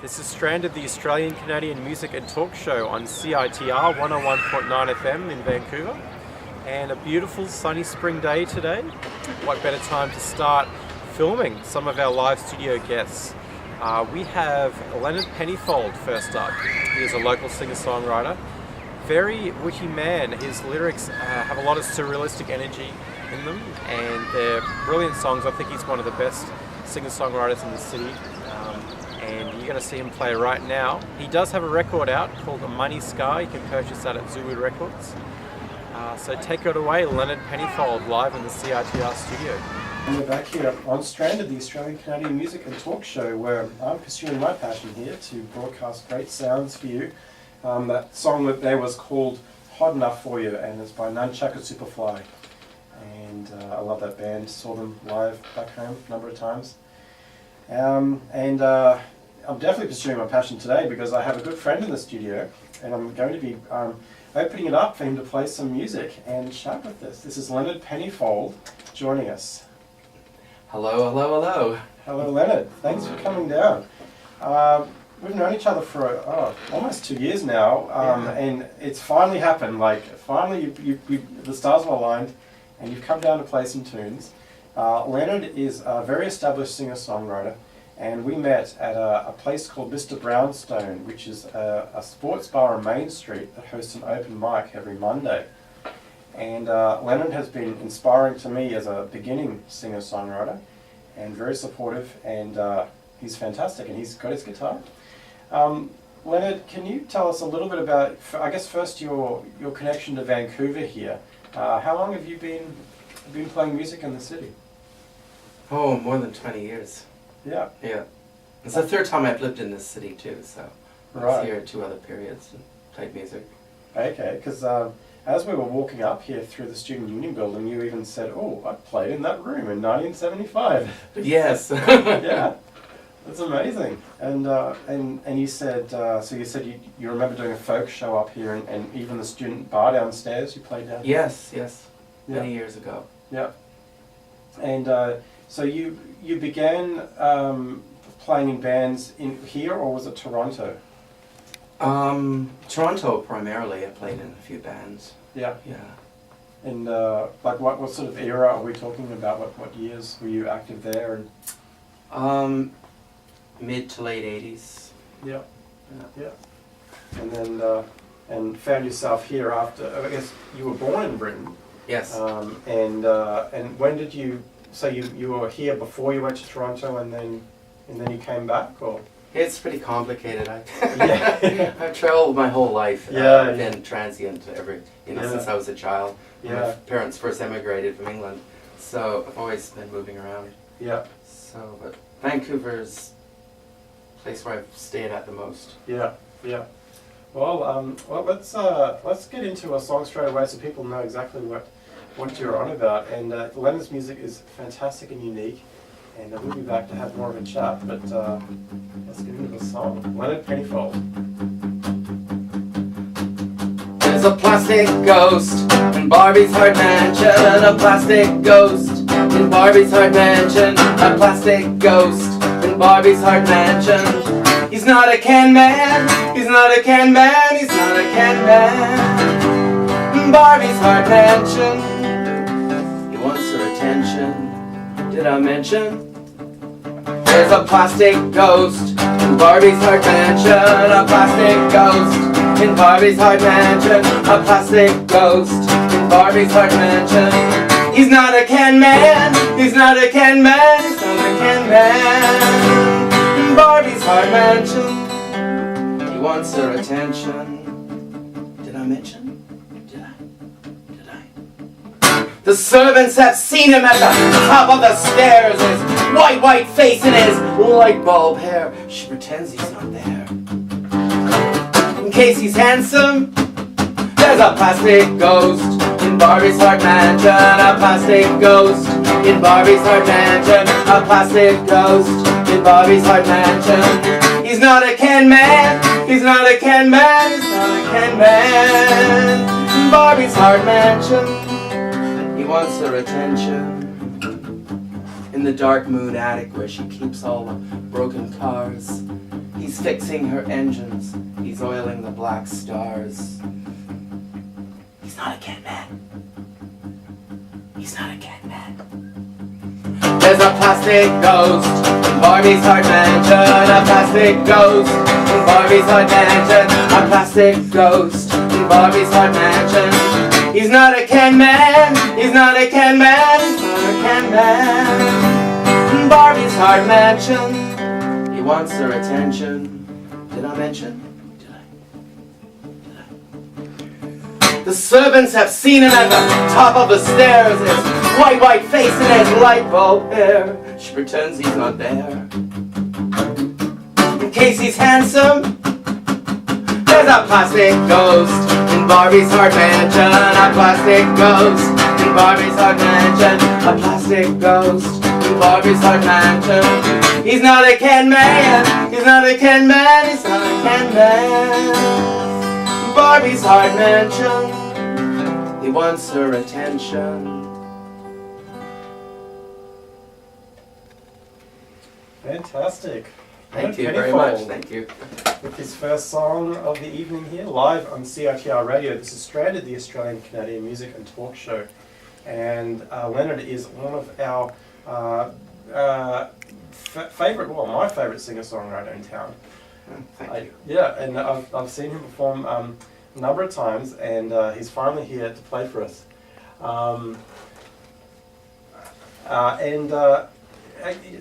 This is Stranded, the Australian Canadian music and talk show on CiTR 101.9 FM in Vancouver. And a beautiful sunny spring day today. What better time to start filming some of our live studio guests. We have Leonard Pennifold first up. He is a local singer-songwriter. Very witty man. His lyrics have a lot of surrealistic energy in them, and they're brilliant songs. I think he's one of the best singer-songwriters in the city. And you're going to see him play right now. He does have a record out called Money Sky. You can purchase that at Zulu Records. So take it away, Leonard Pennifold, live in the CiTR studio. And we're back here on Stranded, the Australian Canadian music and talk show, where I'm pursuing my passion here to broadcast great sounds for you. That song that there was called Hot Enough For You, and it's by Nunchaka Superfly. And I love that band, saw them live back home a number of times. I'm definitely pursuing my passion today because I have a good friend in the studio, and I'm going to be opening it up for him to play some music and chat with us. This is Leonard Pennifold joining us. Hello, hello, hello. Hello, Leonard. Thanks for coming down. We've known each other for almost 2 years now, and it's finally happened. Like, finally, the stars have aligned, and you've come down to play some tunes. Leonard is a very established singer-songwriter, and we met at a place called Mr. Brownstone, which is a sports bar on Main Street that hosts an open mic every Monday. And Leonard has been inspiring to me as a beginning singer-songwriter, and very supportive, and he's fantastic, and he's got his guitar. Leonard, can you tell us a little bit about, I guess first, your connection to Vancouver here? How long have you been playing music in the city? Oh, more than 20 years. Yeah. Yeah. It's the third time I've lived in this city too, so I was here at 2 other periods and played music. Okay, because as we were walking up here through the Student Union building, you even said, "Oh, I played in that room in 1975." Yes. Yeah, that's amazing. And you said, so you said you remember doing a folk show up here, and even the student bar downstairs you played down? Yes, yes. Yeah. Many years ago. Yeah. And so you began playing in bands in here, or was it Toronto? Toronto primarily. I played in a few bands. Yeah. Yeah. And like what sort of era are we talking about? What years were you active there? And Mid to late 80s. yeah. Yeah. And then and found yourself here after. I guess you were born in Britain. Yes. And when did you? So you were here before you went to Toronto, and then you came back, or? It's pretty complicated. Yeah. I've traveled my whole life. I've been transient since I was a child. Yeah. My parents first emigrated from England, so I've always been moving around. Yeah. So, but Vancouver's the place where I've stayed at the most. Yeah. Yeah. Well, let's get into a song straight away so people know exactly what you're on about. And Leonard's music is fantastic and unique, and we'll be back to have more of a chat. But let's get into the song. Leonard Pennifold. There's a plastic ghost in Barbie's heart mansion. A plastic ghost in Barbie's heart mansion. A plastic ghost in Barbie's heart mansion. He's not a can man. He's not a can man. He's not a can man. In Barbie's heart mansion. He wants her attention. Did I mention? There's a plastic ghost in Barbie's heart mansion. A plastic ghost in Barbie's heart mansion. A plastic ghost in Barbie's heart mansion. He's not a can man. He's not a can man. He's not a can man. In Barbie's heart mansion. He wants her attention. Did I mention? The servants have seen him at the top of the stairs. His white face and his light bulb hair. She pretends he's not there. In case he's handsome, there's a plastic ghost in Barbie's heart mansion. A plastic ghost in Barbie's heart mansion. A plastic ghost in Barbie's heart mansion. He's not a can man. He's not a can man. He's not a can man. In Barbie's heart mansion. He wants her attention. In the dark moon attic where she keeps all the broken cars, he He's fixing her engines. He's oiling the black stars. He's not a Ken man. He's not a Ken man. There's a plastic ghost in Barbie's heart mansion. A plastic ghost in Barbie's heart mansion. A plastic ghost in Barbie's heart mansion. He's not a Ken man. He's not a Ken man. He's not a Ken man. In Barbie's heart mansion. He wants her attention. Did I mention? The servants have seen him at the top of the stairs. His white face and his light bulb hair. She pretends he's not there. In case he's handsome, there's a plastic ghost in Barbie's heart mansion. A plastic ghost in Barbie's heart mansion. A plastic ghost in Barbie's heart mansion. He's not a Ken man. He's not a Ken man. He's not a Ken man. Barbie's heart mansion. He wants her attention. Fantastic. Thank you Leonard very much. Pennifold Thank you. with his first song of the evening here, live on CiTR Radio. This is Stranded, the Australian Canadian music and talk show. And Leonard is one of our favourite, well, my favourite singer-songwriter in town. Thank you. Yeah, and I've seen him perform a number of times, and he's finally here to play for us.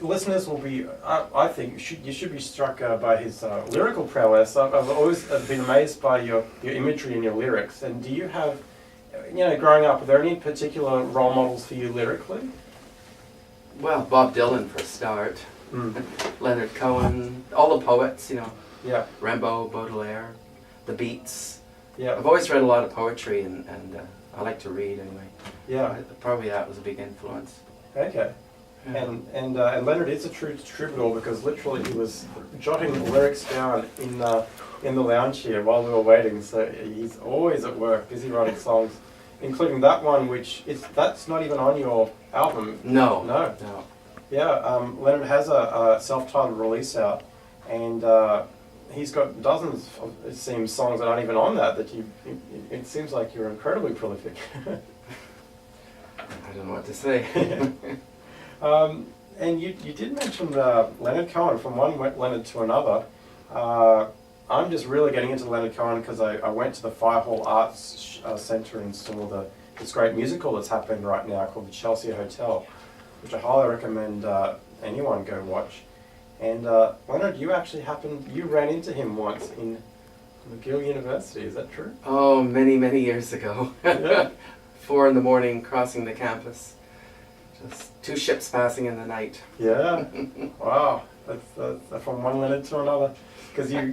Listeners will be, I think, you should be struck by his lyrical prowess. I've always been amazed by your imagery and your lyrics. And do you have, growing up, are there any particular role models for you lyrically? Well, Bob Dylan for a start. Leonard Cohen, all the poets, Yeah. Rimbaud, Baudelaire, the Beats. Yeah. I've always read a lot of poetry, and I like to read anyway. Yeah. Probably that was a big influence. Okay. Yeah. And Leonard is a true troubadour, because literally he was jotting the lyrics down in the lounge here while we were waiting. So he's always at work, busy writing songs, including that one, that's not even on your album. No. No. Yeah. Leonard has a self-titled release out, and he's got dozens of, it seems, songs that aren't even on that. It seems like you're incredibly prolific. I don't know what to say. And you did mention Leonard Cohen, from one Leonard to another. I'm just really getting into Leonard Cohen because I went to the Firehall Arts Centre and saw this great musical that's happening right now called the Chelsea Hotel, which I highly recommend anyone go watch. And Leonard, you ran into him once in McGill University, is that true? Oh, many, many years ago. Yeah. 4 in the morning, crossing the campus. Just 2 ships passing in the night. Yeah. Wow. That's from one Leonard to another. Because I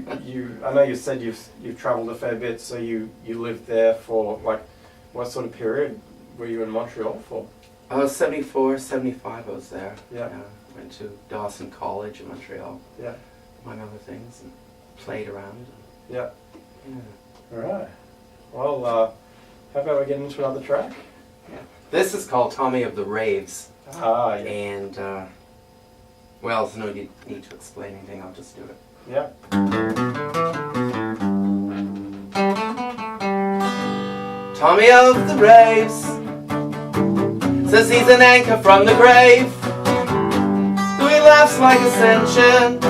know you said you've travelled a fair bit, so you lived there for, what sort of period were you in Montreal for? 74, 75 I was there. Yeah. Went to Dawson College in Montreal. Yeah. Among other things, and played around. Yeah. Yeah. All right. Well, how about we get into another track? Yeah. This is called Tommy of the Raves. Ah, yeah. And, well, there's no need to explain anything, I'll just do it. Yeah. Tommy of the Raves says he's an anchor from the grave, though he laughs like ascension,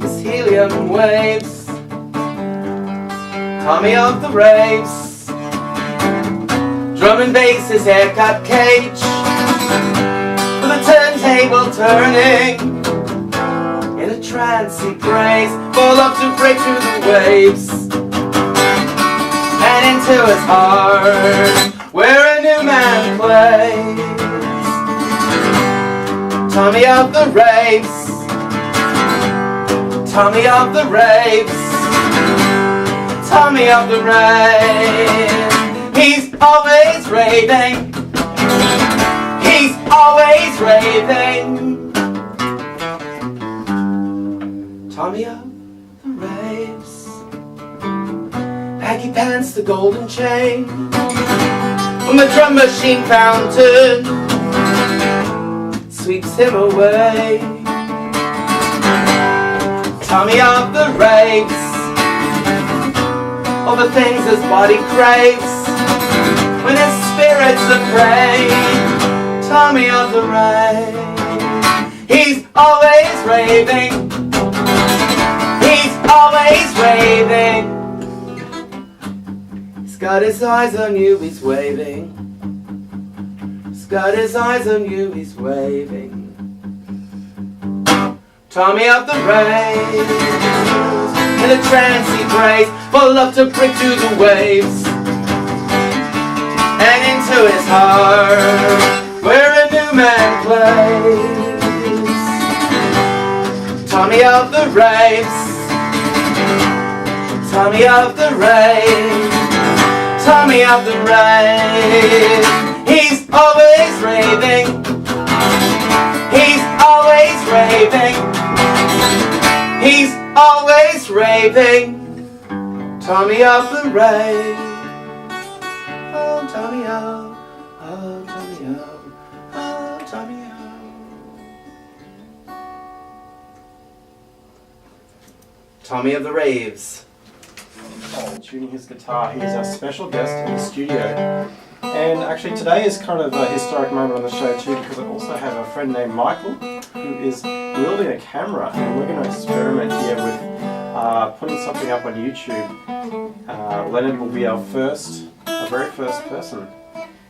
his helium waves. Tommy of the Raves, drum and bass, his haircut cage, with a turntable turning, in a trance he prays for love to break through the waves and into his heart, where a new man plays. Tommy of the Raves, Tommy of the Raves, Tommy of the Raves. He's always raving, he's always raving. Tommy of the Raves, baggy pants, the golden chain, when the drum machine fountain sweeps him away. Tommy of the raves, all the things his body craves, when his spirit's afraid. Tommy of the rave, he's always raving, he's always raving. He's got his eyes on you, he's waving. He's got his eyes on you, he's waving. Tommy of the raves, in a trance he prays, for love to break through the waves and into his heart, where a new man plays. Tommy of the raves, Tommy of the raves, Tommy of the raves. He's always raving, he's always raving, he's always raving. Tommy of the rave. Oh, Tommy of, oh, Tommy of, oh, Tommy of. Tommy of the raves. Tuning his guitar. He's our special guest in the studio. And actually today is kind of a historic moment on the show too, because I also have a friend named Michael who is wielding a camera, and we're going to experiment here with putting something up on YouTube. Leonard will be our very first person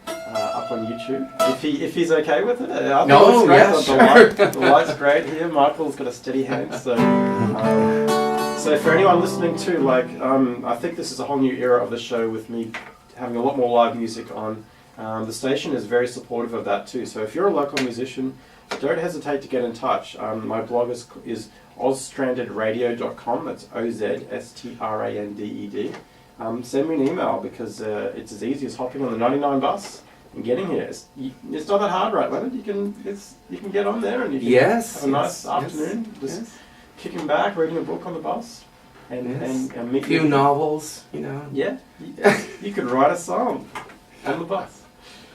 up on YouTube. If he's okay with it. I think it's great. Yeah, sure. The light's great here. Michael's got a steady hand, so for anyone listening too, like I think this is a whole new era of the show with me having a lot more live music on. The station is very supportive of that too. So if you're a local musician, don't hesitate to get in touch. My blog is ozstrandedradio.com. That's OZSTRANDED. Send me an email, because it's as easy as hopping on the 99 bus and getting here. It's not that hard, right, Leonard? You can get on there and you can have a nice afternoon. Just kicking back, reading a book on the bus, and meet a few novels, you know. Yeah, you could write a song on the bus.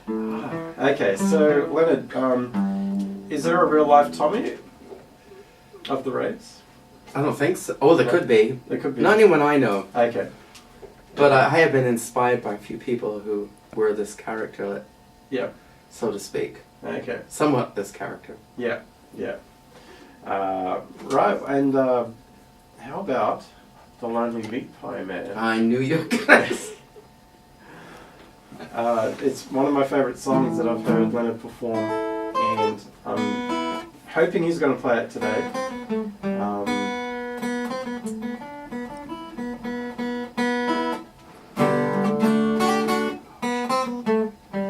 Okay, so Leonard, is there a real life Tommy of the raves? I don't think so. Oh, there could be. There could be. Not anyone I know. Okay. But I have been inspired by a few people who were this character, Yeah. so to speak. Okay. Somewhat this character. Yeah. Yeah. Right, and how about the Lonely Meat Pie Man? I knew you were gonna say. It's one of my favourite songs that I've heard Leonard perform, and I'm hoping he's going to play it today.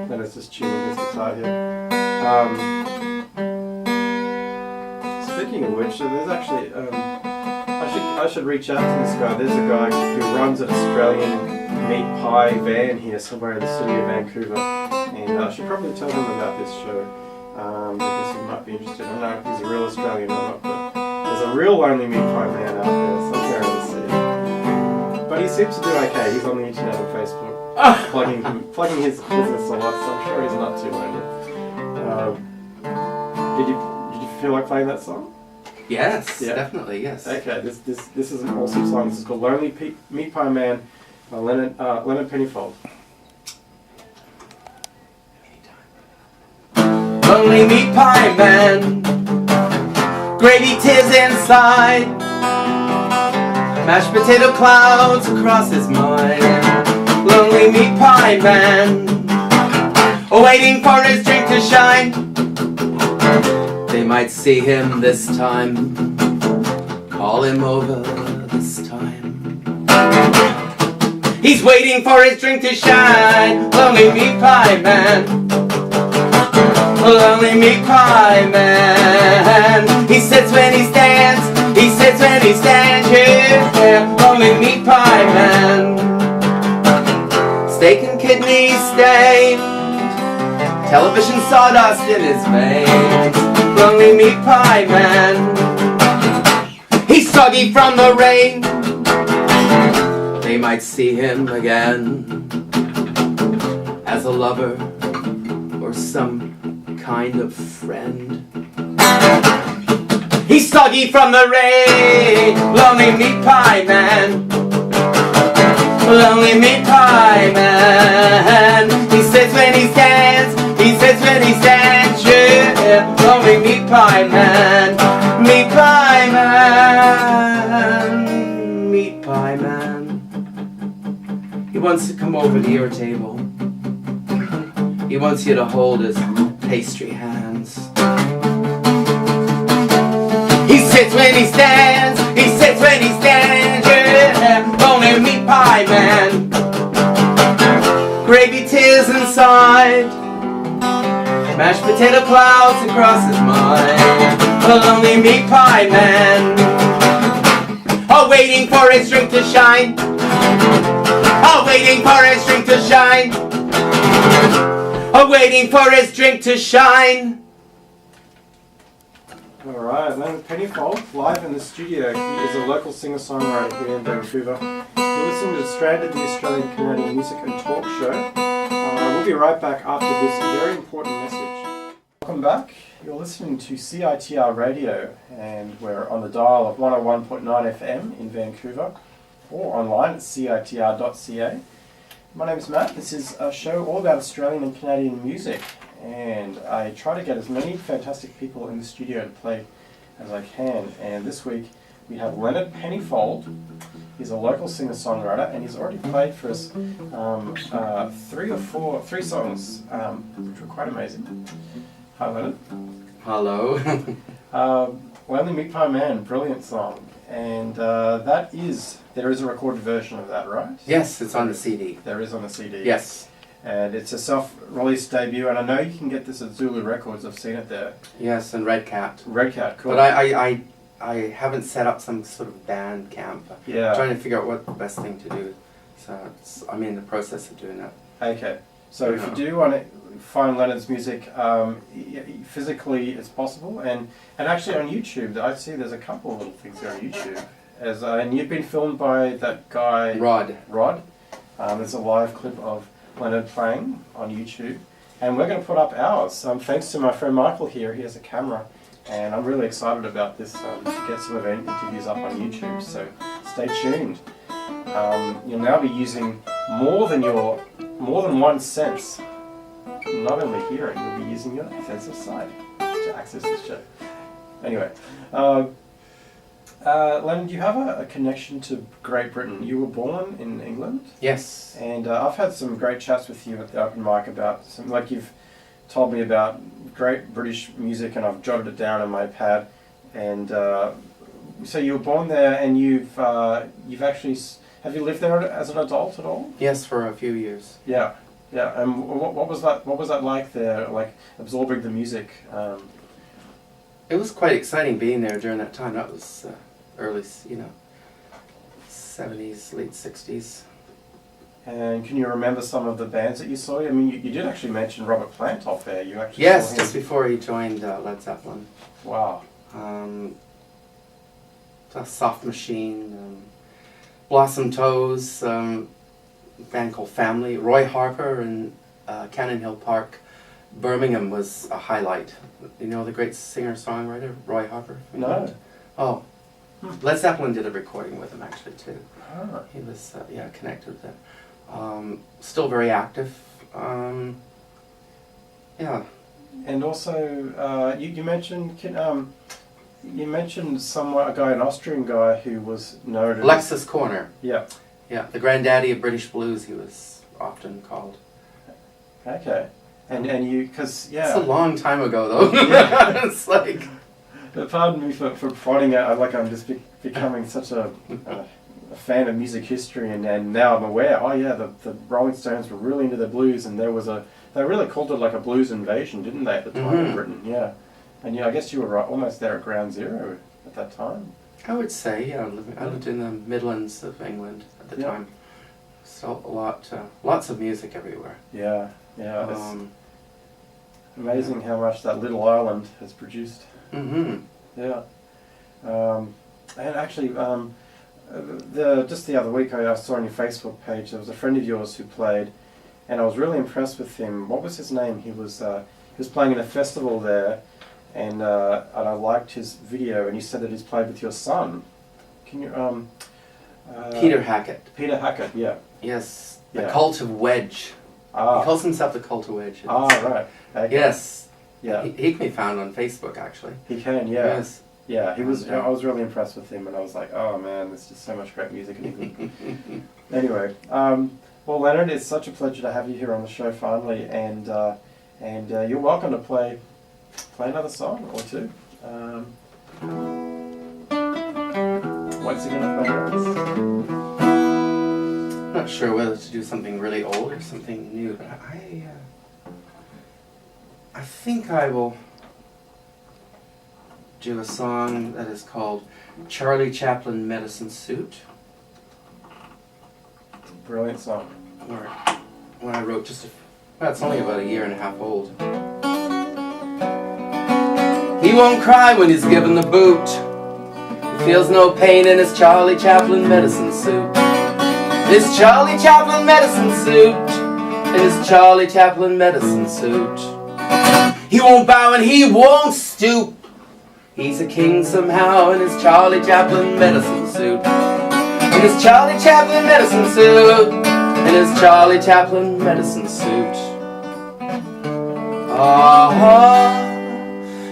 Leonard's just tuning his guitar here. Speaking of which, there's actually I should reach out to this guy. There's a guy who runs an Australian meat pie van here somewhere in the city of Vancouver, and I should probably tell him about this show, because he might be interested. I don't know if he's a real Australian or not, but there's a real Lonely Meat Pie Man out there somewhere in the city. But he seems to do okay. He's on the internet and Facebook, plugging his business a lot, so I'm sure he's not too lonely. Did you feel like playing that song? Yes, definitely, yes. Okay, this is an awesome song. This is called Lonely Meat Pie Man by Leonard Pennifold. Lonely meat pie man, gravy tears inside, mashed potato clouds across his mind. Lonely meat pie man, waiting for his drink to shine. They might see him this time, call him over this time. He's waiting for his drink to shine. Lonely meat pie man, lonely meat pie man. He sits when he stands, he sits when he stands, yeah. Lonely meat pie man. Steak and kidneys stained, television sawdust in his veins. Lonely meat pie man. He's soggy from the rain. They might see him again as a lover or some kind of friend. He's soggy from the rain, lonely meat pie man. Lonely meat pie man. He sits when he stands, he sits when he stands, yeah. Lonely meat pie man, meat pie man, meat pie man. He wants to come over to your table. He wants you to hold his pastry hands. He sits when he stands, he sits when he stands, yeah. Lonely meat pie man. Gravy tears inside, mashed potato clouds across his mind. A lonely meat pie man. Oh, waiting for his drink to shine. Oh, waiting for his drink to shine. Oh, waiting for his drink to shine. Alright, Leonard Pennifold, live in the studio. He is a local singer-songwriter here in Vancouver. You're listening to Stranded, the Australian Canadian Music and Talk Show. We'll be right back after this very important message. Welcome back. You're listening to CiTR Radio, and we're on the dial of 101.9 FM in Vancouver, or online at citr.ca. My name's Matt. This is a show all about Australian and Canadian music, and I try to get as many fantastic people in the studio to play as I can. And this week we have Leonard Pennifold. He's a local singer-songwriter, and he's already played for us three songs, which were quite amazing. Hi, Leonard. Hello. Lonely Meat Pie Man, brilliant song. And there is a recorded version of that, right? Yes, it's on the CD. There is on the CD. Yes. And it's a self-released debut, and I know you can get this at Zulu Records. I've seen it there. Yes, and Red Cat. Red Cat, cool. But I haven't set up some sort of band camp. Yeah. I'm trying to figure out what the best thing to do. So I'm in the process of doing that. Okay. So if you do want to find Leonard's music, physically it's possible, and actually on YouTube, I see there's a couple of little things there on YouTube. And you've been filmed by that guy Rod. There's a live clip of Leonard playing on YouTube, and we're going to put up ours. Thanks to my friend Michael here, he has a camera, and I'm really excited about this to get some of our interviews up on YouTube. So stay tuned. You'll now be using more than one sense. Not only hearing, you'll be using your sense of sight to access this show. Anyway, Leonard, you have a connection to Great Britain. You were born in England? Yes. And I've had some great chats with you at the open mic about you've told me about great British music, and I've jotted it down on my pad. And so you were born there, and you've actually, have you lived there as an adult at all? Yes, for a few years. Yeah. Yeah. And what was that like there, like absorbing the music? It was quite exciting being there during that time. That was early, 70s, late 60s. And can you remember some of the bands that you saw? I mean, you did actually mention Robert Plant off there. You actually Yes, saw him. just before he joined Led Zeppelin. Wow. Soft Machine, Blossom Toes, band called Family. Roy Harper in Cannon Hill Park, Birmingham was a highlight. You know the great singer-songwriter, Roy Harper? No. Oh. Led Zeppelin did a recording with him actually too. Ah. He was connected with them. Still very active. Yeah. And also, you mentioned a guy, an Austrian guy who was known as Alexis Corner. Yeah. Yeah, the granddaddy of British blues, he was often called. Okay. And you, because It's a long time ago though. Yeah. It's like. Pardon me for prodding it. I'm just becoming such a fan of music history, and now I'm aware. Oh yeah, the Rolling Stones were really into the blues, and they really called it like a blues invasion, didn't they, at the time in Britain? Yeah. And I guess you were almost there at ground zero at that time. I would say, yeah. I lived in the Midlands of England at the time. So lots of music everywhere. Yeah, yeah. It's amazing how much that little island has produced. Mm-hmm. Yeah. And actually, just the other week I saw on your Facebook page there was a friend of yours who played, and I was really impressed with him. What was his name? He was playing in a festival there, and I liked his video, and you said that he's played with your son. Can you Peter Hackett. Peter Hackett, yeah. Yes. Yeah. The Cult of Wedge. Ah. He calls himself the Cult of Wedge. Right. Okay. Yes. Yeah. He can be found on Facebook, actually. He can, yeah. Yes. Yeah, he was. I was really impressed with him, and I was like, oh man, there's just so much great music in England. Anyway, well, Leonard, it's such a pleasure to have you here on the show finally, and you're welcome to play another song or two. What's he gonna play for us? I'm not sure whether to do something really old or something new, but I think I will do a song that is called Charlie Chaplin Medicine Suit. Brilliant song. Or one I wrote well, it's only about a year and a half old. He won't cry when he's given the boot. He feels no pain in his Charlie Chaplin medicine suit. His Charlie Chaplin medicine suit. His Charlie Chaplin medicine suit. He won't bow and he won't stoop. He's a king somehow in his Charlie Chaplin medicine suit. In his Charlie Chaplin medicine suit. In his Charlie Chaplin medicine suit.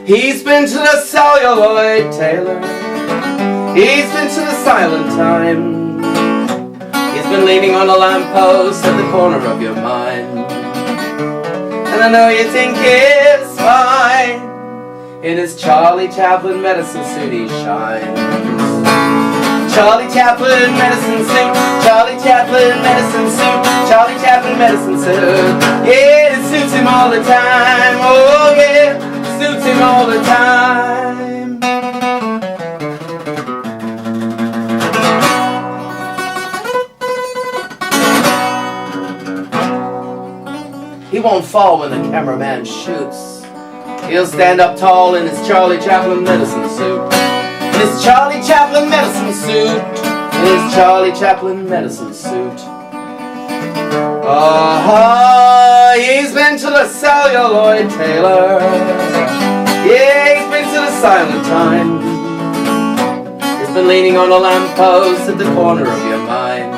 He's been to the celluloid tailor. He's been to the silent time. He's been leaning on a lamppost at the corner of your mind. And I know you think it's fine. In his Charlie Chaplin medicine suit he shines. Charlie Chaplin medicine suit. Charlie Chaplin medicine suit. Charlie Chaplin medicine suit. Yeah, it suits him all the time. Oh yeah, suits him all the time. He won't fall when the cameraman shoots. He'll stand up tall in his Charlie Chaplin medicine suit. In his Charlie Chaplin medicine suit. In his Charlie Chaplin medicine suit. He's been to the celluloid tailor. Yeah, he's been to the silent time. He's been leaning on a lamppost at the corner of your mind.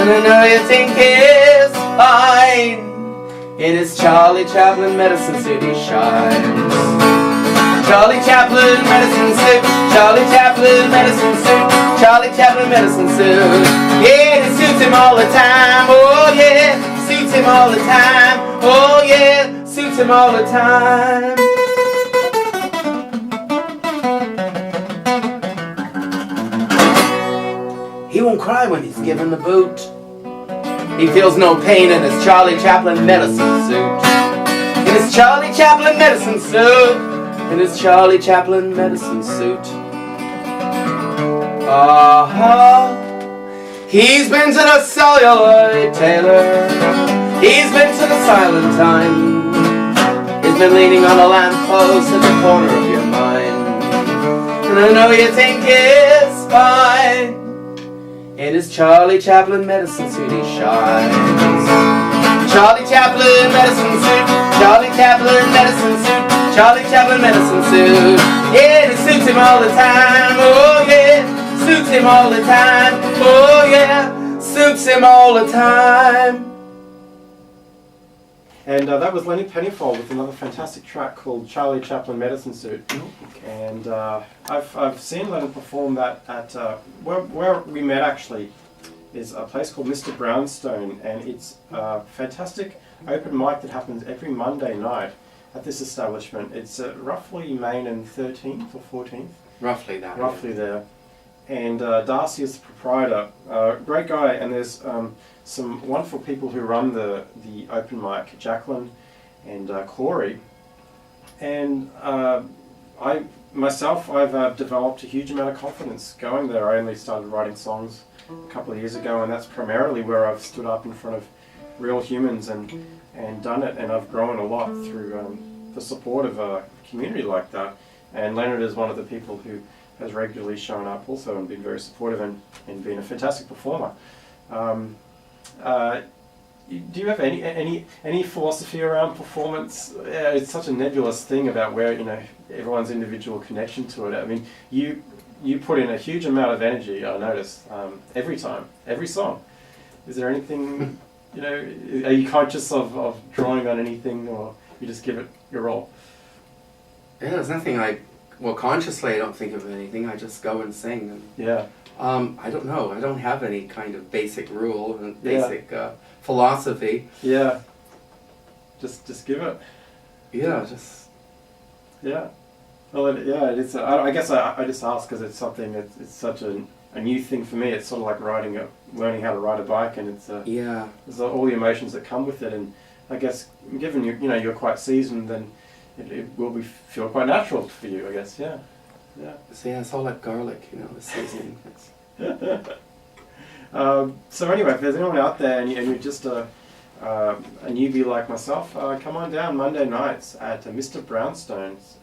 And I know you think it's fine. In his Charlie Chaplin medicine suit he shines. Charlie Chaplin medicine suit. Charlie Chaplin medicine suit. Charlie Chaplin medicine suit. Yeah, it suits him all the time. Oh yeah, suits him all the time. Oh yeah, suits him all the time. He won't cry when he's given the boot. He feels no pain in his Charlie Chaplin medicine suit. In his Charlie Chaplin medicine suit. In his Charlie Chaplin medicine suit. He's been to the celluloid tailor. He's been to the silent time. He's been leaning on a lamppost at the corner of your mind. And I know you think it's fine. In his Charlie Chaplin medicine suit he shines. Charlie Chaplin medicine suit. Charlie Chaplin medicine suit. Charlie Chaplin medicine suit. Yeah, it suits him all the time. Oh yeah, suits him all the time. Oh yeah, suits him all the time. And that was Leonard Pennifold with another fantastic track called Charlie Chaplin Medicine Suit. And I've seen Leonard perform that at where we met actually is a place called Mr. Brownstone, and it's a fantastic open mic that happens every Monday night at this establishment. It's roughly Main and 13th or 14th. Roughly that. Roughly there. And Darcy is the proprietor. Great guy, and there's some wonderful people who run the open mic, Jacqueline and Corey. And I've developed a huge amount of confidence going there. I only started writing songs a couple of years ago, and that's primarily where I've stood up in front of real humans and done it, and I've grown a lot through the support of a community like that. And Leonard is one of the people who has regularly shown up also and been very supportive and been a fantastic performer. do you have any philosophy around performance? It's such a nebulous thing about where everyone's individual connection to it. I mean, you put in a huge amount of energy. I notice every time, every song. Is there anything are you conscious of drawing on anything, or you just give it your all? Yeah, there's nothing consciously I don't think of anything. I just go and sing. And, yeah. I don't know. I don't have any kind of basic rule and basic philosophy. Yeah. Just give it. Yeah, Yeah. Well, it is. I guess I just ask because it's something. It's such a new thing for me. It's sort of like learning how to ride a bike, and there's all the emotions that come with it. And I guess given you're quite seasoned, then it will feel quite natural for you. I guess. Yeah. Yeah. So yeah, it's all like garlic, the seasoning. So anyway, if there's anyone out there and you're just a newbie like myself, come on down Monday nights at Mr. Brownstone's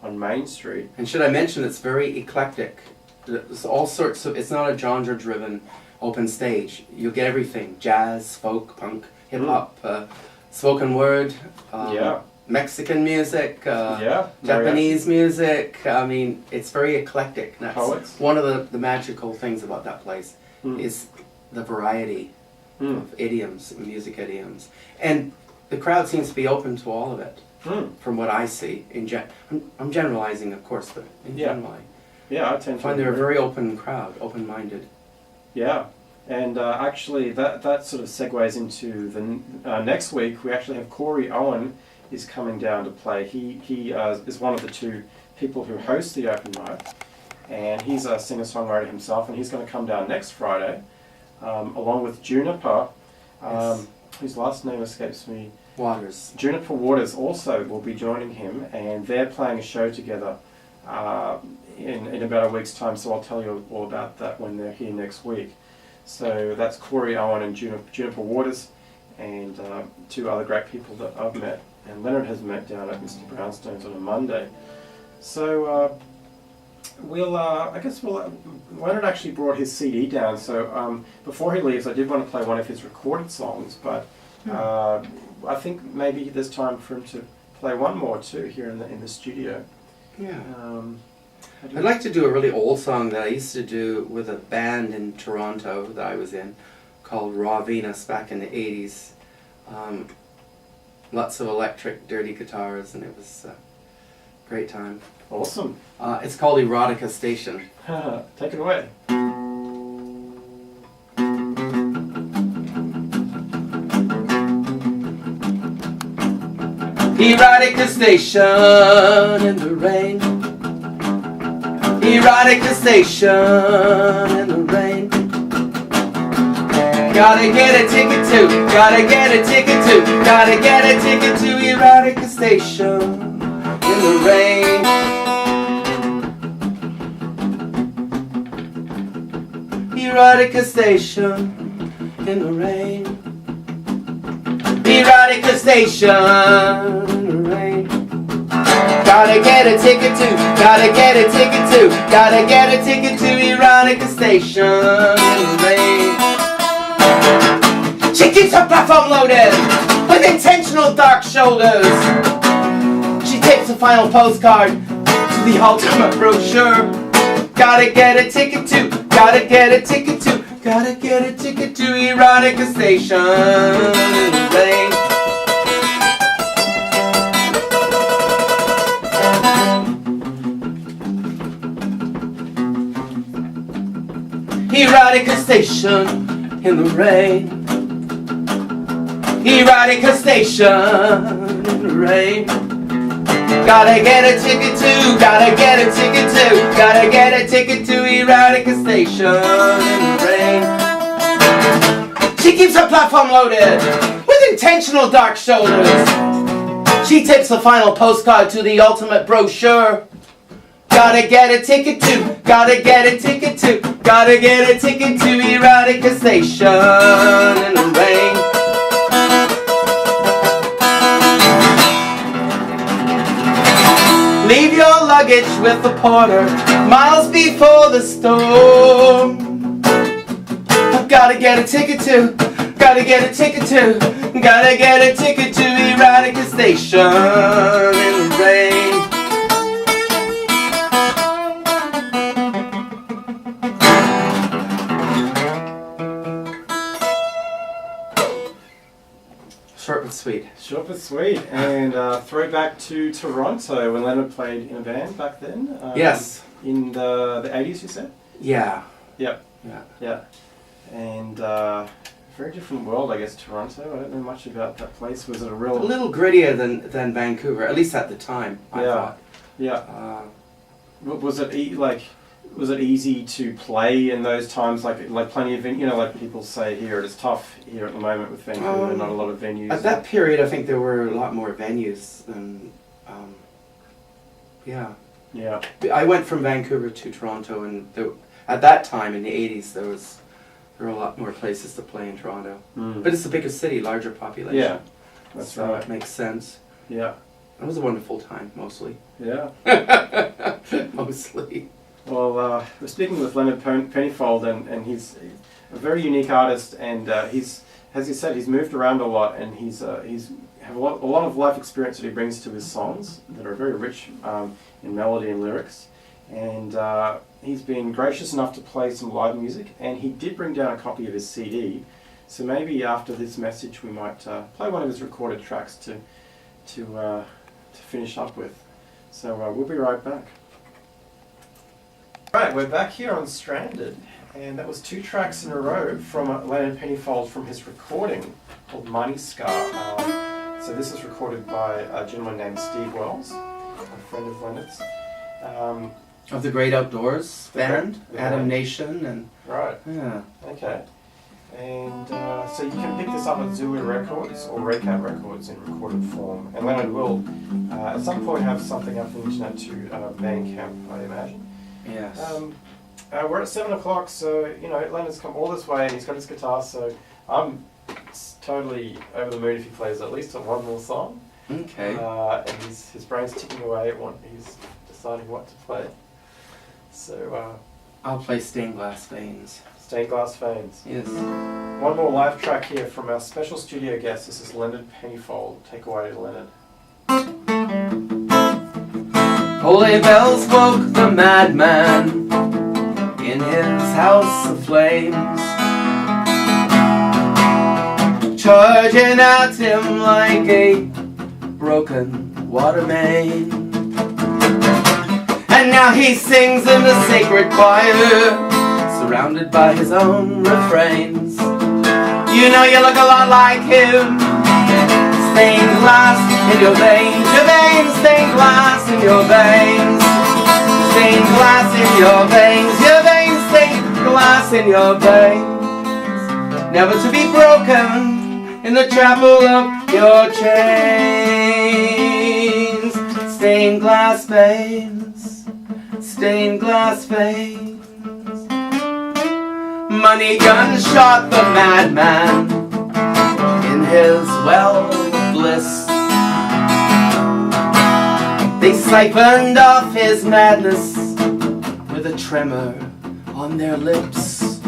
on Main Street. And should I mention, it's very eclectic. There's all sorts of. It's not a genre-driven open stage. You'll get everything: jazz, folk, punk, hip hop, spoken word. Mexican music, Japanese music. I mean, it's very eclectic. That's Poets. One of the magical things about that place is the variety of idioms, music idioms. And the crowd seems to be open to all of it, from what I see. I'm generalizing, of course, but in general, I tend to find they're a very open crowd, open-minded. Yeah. And actually, that sort of segues into the next week. We actually have Corey Owen is coming down to play. He is one of the two people who host the open mic, and he's a singer-songwriter himself, and he's going to come down next Friday, along with Juniper, whose last name escapes me. Waters. Juniper Waters also will be joining him, and they're playing a show together in about a week's time, so I'll tell you all about that when they're here next week. So that's Corey Owen and Juniper Waters, and two other great people that I've met. And Leonard has met down at Mr. Brownstone's on a Monday. So Leonard actually brought his CD down, so before he leaves I did want to play one of his recorded songs, but I think maybe there's time for him to play one more too here in the studio. Yeah. I'd like to do a really old song that I used to do with a band in Toronto that I was in called Raw Venus back in the 80s. Lots of electric, dirty guitars, and it was a great time. Awesome. It's called Erotica Station. Take it away. Erotica Station in the rain. Erotica Station in the rain. Gotta get a ticket to, gotta get a ticket to, gotta get a ticket to Erotica Station in the rain. Erotica Station in the rain. Erotica Station in the rain. Gotta get a ticket to, gotta get a ticket to, gotta get a ticket to Erotica Station in the rain. She keeps her platform loaded with intentional dark shoulders. She takes a final postcard to the ultimate brochure. Gotta get a ticket to, gotta get a ticket to, gotta get a ticket to Erotica Station in the rain. Erotica Station in the rain. Erotica Station in the rain. Gotta get a ticket to, gotta get a ticket to, gotta get a ticket to Erotica Station in the rain. She keeps her platform loaded with intentional dark shoulders. She tips the final postcard to the ultimate brochure. Gotta get a ticket to, gotta get a ticket to, gotta get a ticket to Erotica Station in the rain. Leave your luggage with the porter miles before the storm. I've gotta get a ticket to, gotta Gotta get a ticket to Eradicate Station in the rain. Short but sweet. Short but sweet. And throwback to Toronto when Leonard played in a band back then. Yes. In the 80s, you said? Yeah. Yep. Yeah. Yeah. And very different world, I guess, Toronto. I don't know much about that place. Was it a real... A little grittier than Vancouver, at least at the time, I thought. Yeah. Was it easy to play in those times? Like plenty of like people say here, it's tough here at the moment with Vancouver. Not a lot of venues. At that period, I think there were a lot more venues than. Yeah. Yeah. I went from Vancouver to Toronto, and at that time in the '80s, there were a lot more places to play in Toronto. But it's a bigger city, larger population. Yeah, that's so right. It makes sense. Yeah. It was a wonderful time, mostly. Yeah. Mostly. Well, we're speaking with Leonard Pennifold, and he's a very unique artist, and he's, as you said, he's moved around a lot, and he's have a lot of life experience that he brings to his songs that are very rich in melody and lyrics, and he's been gracious enough to play some live music, and he did bring down a copy of his CD, so maybe after this message we might play one of his recorded tracks to finish up with. So we'll be right back. Right, we're back here on Stranded, and that was 2 tracks in a row from Leonard Pennifold from his recording called Money Scar. So this is recorded by a gentleman named Steve Wells, a friend of Leonard's. Of the Great Outdoors band, the Adam band. Nation, and Right, yeah. okay. And so you can pick this up at Zulu Records or Recap Records in recorded form. And Leonard will at some point have something up on the internet to Bandcamp, I imagine. Yes. We're at 7 o'clock, so Leonard's come all this way and he's got his guitar, so I'm totally over the moon if he plays at least one more song. Okay. And his brain's ticking away. He's deciding what to play. So I'll play Stained Glass Veins. Stained Glass Veins. Yes. One more live track here from our special studio guest. This is Leonard Pennifold. Take away, Leonard. Holy bells woke the madman in his house of flames, charging at him like a broken water main. And now he sings in the sacred choir, surrounded by his own refrains. You know you look a lot like him. Stained glass in your veins, stained glass in your veins, stained glass in your veins, stained glass in your veins, never to be broken in the chapel of your chains. Stained glass veins, stained glass veins. Money gun shot the madman in his well of bliss. They siphoned off his madness with a tremor on their lips.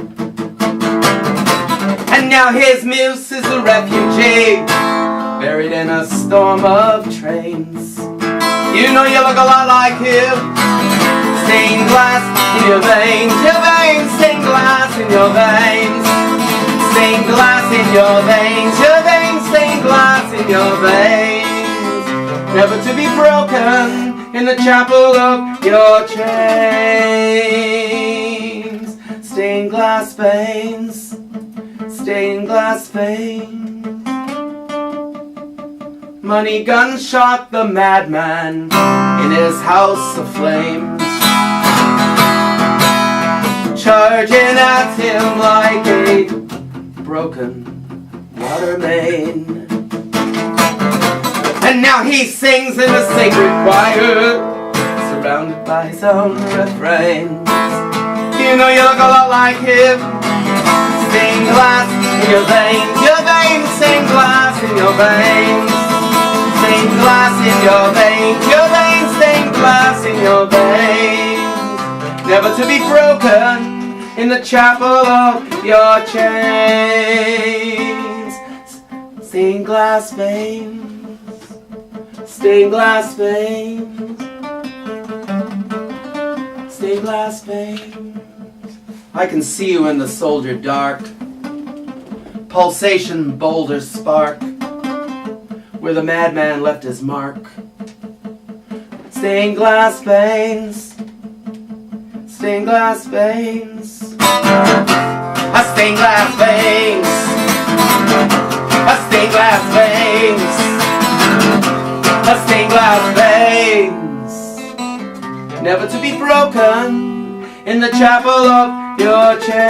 And now his muse is a refugee, buried in a storm of trains. You know you look a lot like him. Stained glass in your veins, stained glass in your veins, stained glass in your veins, stained glass in your veins, never to be broken in the chapel of your chains. Stained glass veins, stained glass veins. Money gun shot the madman in his house of flames, charging at him like a broken water main. And now he sings in a sacred choir, surrounded by his own refrains. You know you look a lot like him. Stained glass in your veins, stained glass in your veins, stained glass in your veins, stained glass in your veins, never to be broken in the chapel of your chains. Stained glass veins, stained glass veins, stained glass veins. I can see you in the soldier dark, pulsation boulder spark, where the madman left his mark. Stained glass veins, stained glass veins, a stained glass veins, a stained glass veins, a stained glass veins, never to be broken in the chapel of your chains.